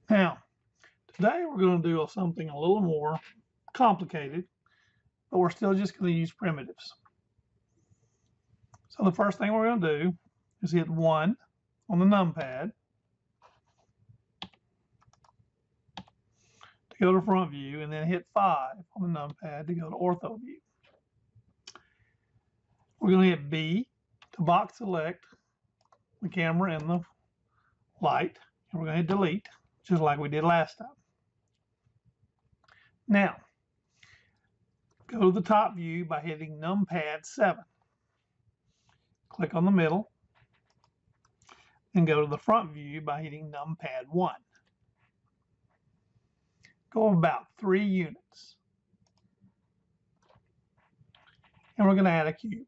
Now, today we're going to do something a little more complicated, but we're still just going to use primitives. So the first thing we're going to do is hit 1 on the numpad to go to front view, and then hit 5 on the numpad to go to ortho view. We're going to hit B to box select the camera and the light, and we're going to hit delete, just like we did last time. Now, go to the top view by hitting numpad 7. Click on the middle, and go to the front view by hitting numpad 1. Go about 3 units. And we're going to add a cube.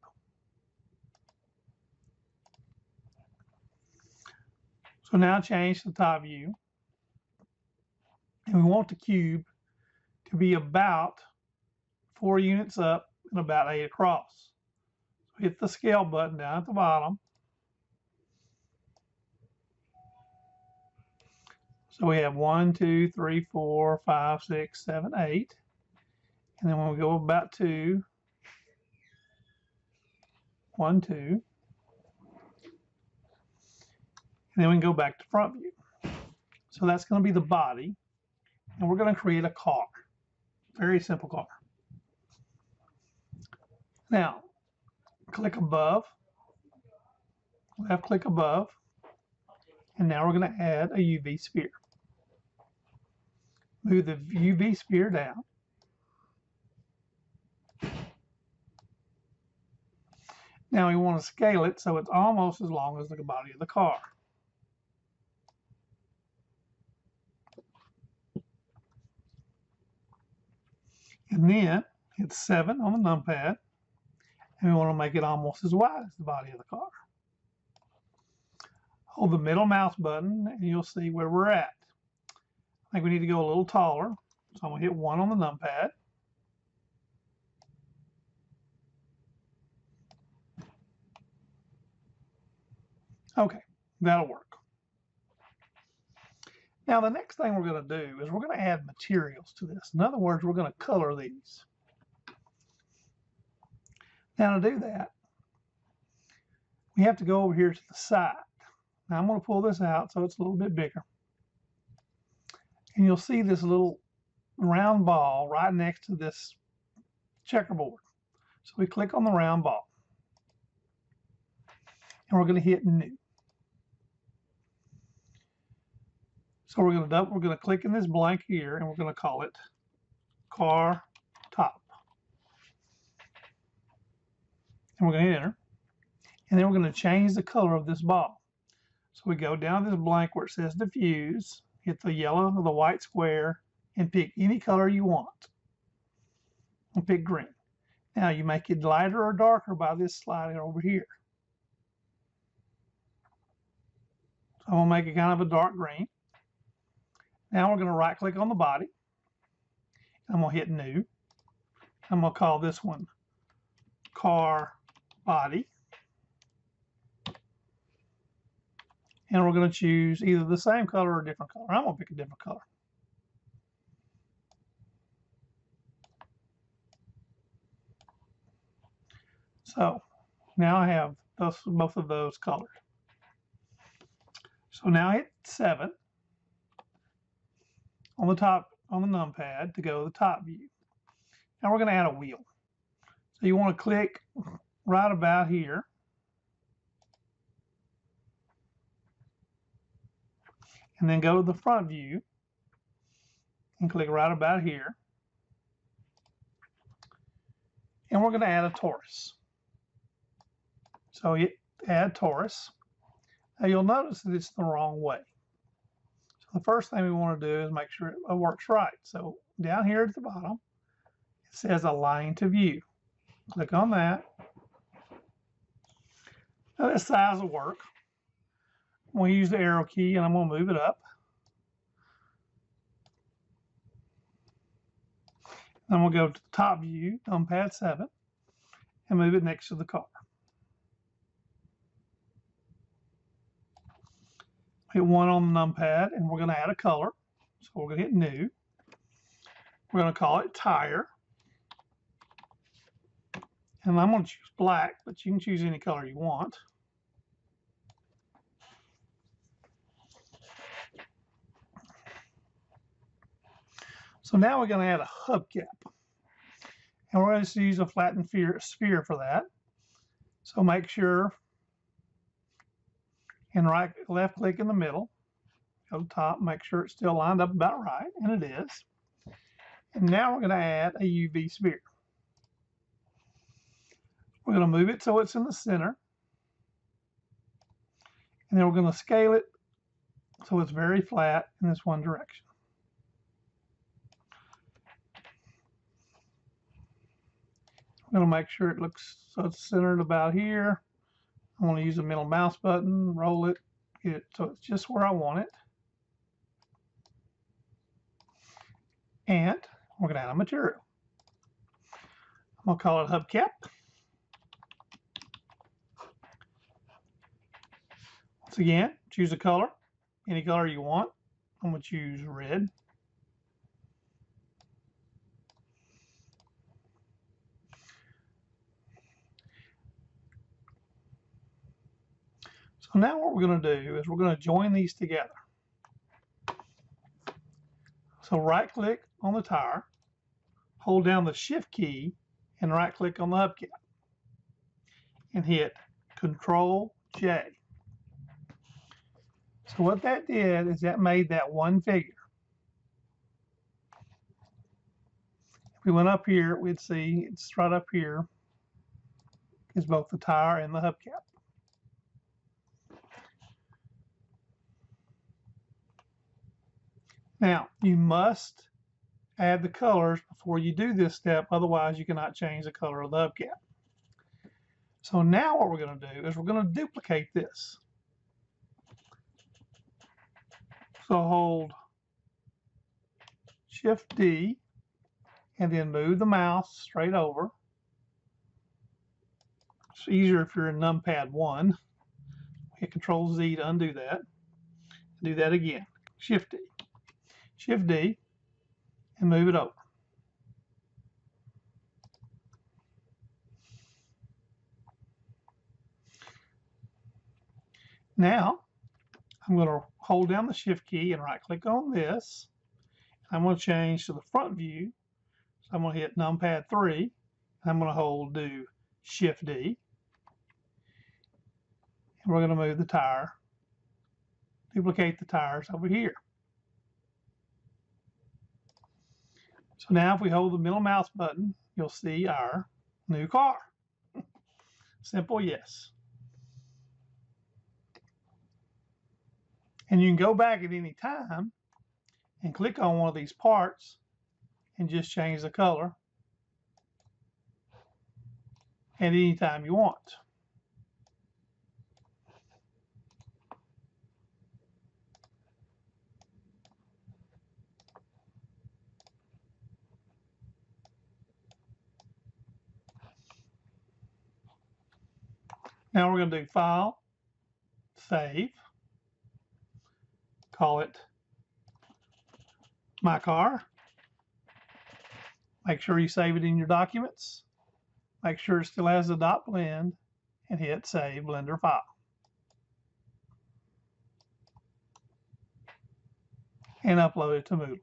So now change the top view. And we want the cube to be about 4 units up and about 8 across. So hit the scale button down at the bottom. So we have 1, 2, 3, 4, 5, 6, 7, 8. And then when we go about 2, 1, 2. And then we can go back to front view. So that's going to be the body. And we're going to create a car. Very simple car. Now, click above. Left click above. And now we're going to add a UV sphere. Move the UV sphere down. Now we want to scale it so it's almost as long as the body of the car. And then hit 7 on the numpad, and we want to make it almost as wide as the body of the car. Hold the middle mouse button and you'll see where we're at. I think we need to go a little taller, so I'm going to hit 1 on the numpad. Okay, that'll work. Now the next thing we're going to do is we're going to add materials to this. In other words, we're going to color these. Now to do that, we have to go over here to the side. Now I'm going to pull this out so it's a little bit bigger. And you'll see this little round ball right next to this checkerboard. So we click on the round ball. And we're going to hit new. So we're going to click in this blank here, and we're going to call it car top. And we're going to hit enter. And then we're going to change the color of this ball. So we go down this blank where it says diffuse, hit the yellow or the white square, and pick any color you want. And pick green. Now you make it lighter or darker by this sliding over here. So I'm going to make it kind of a dark green. Now we're going to right click on the body. I'm going to hit new. I'm going to call this one car body. And we're going to choose either the same color or a different color. I'm going to pick a different color. So now I have both of those colors. So now hit 7 on the top on the numpad to go to the top view. Now we're going to add a wheel. So you want to click right about here. And then go to the front view and click right about here. And we're going to add a torus. So hit add torus. Now you'll notice that it's the wrong way. So the first thing we want to do is make sure it works right. So down here at the bottom, it says align to view. Click on that. Now this size will work. I'm going to use the arrow key and I'm going to move it up. Then we'll go to the top view, numpad 7, and move it next to the car. Hit 1 on the numpad, and we're going to add a color. So we're going to hit New. We're going to call it Tire. And I'm going to choose black, but you can choose any color you want. So now we're going to add a hubcap. And we're going to use a flattened sphere for that. So make sure and left click in the middle. Go to the top, make sure it's still lined up about right, and it is. And now we're going to add a UV sphere. We're going to move it so it's in the center. And then we're going to scale it so it's very flat in this one direction. I'm going to make sure it looks so it's centered about here. I want to use the middle mouse button, roll it, get it so it's just where I want it. And we're going to add a material. I'm going to call it hubcap. Once again, choose a color, any color you want. I'm going to choose red. So now what we're going to do is we're going to join these together. So right click on the tire, hold down the Shift key and right click on the hubcap and hit Control J. So what that did is that made that one figure. If we went up here, we'd see it's right up here is both the tire and the hubcap. Now, you must add the colors before you do this step, otherwise you cannot change the color of the hubcap. So now what we're going to do is we're going to duplicate this. So hold Shift D and then move the mouse straight over. It's easier if you're in numpad 1. Hit Control Z to undo that. Do that again. Shift D. Shift D and move it over. Now I'm going to hold down the Shift key and right click on this. I'm going to change to the front view. So I'm going to hit numpad 3. And I'm going to do Shift D. And we're going to move the tire, duplicate the tires over here. So now if we hold the middle mouse button, you'll see our new car. Simple, yes. And you can go back at any time and click on one of these parts and just change the color at any time you want. Now we're going to do File, Save, call it My Car. Make sure you save it in your documents. Make sure it still has the .blend and hit Save Blender File. And upload it to Moodle.